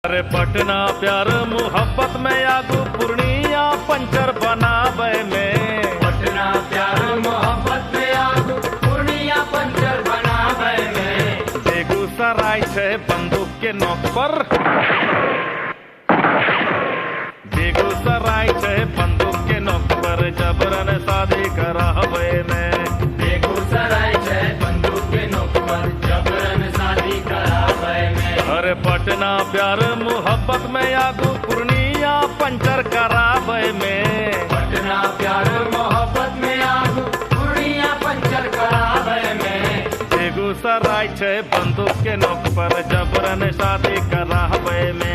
अरे पटना प्यार मोहब्बत में आगू पूर्णिया पंचर बनावे में। पटना प्यार मोहब्बत में आगू पूर्णिया पंचर बनावे में। बेगूसराय छे बंदूक के नोक पर, बेगूसराय छे बंदूक के नोक पर जबरन शादी करावे में। बेगूसराय छे बंदूक के नोक पर जबरन शादी करावे में। अरे पटना प्यार मोहब्बत में आगू पूर्णिया पंचर करावे में। पटना प्यार मोहब्बत में आगू पूर्णिया पंचर करावे में। बेगूसराय छे बंदूक के नोक पर जबरन शादी करावे में।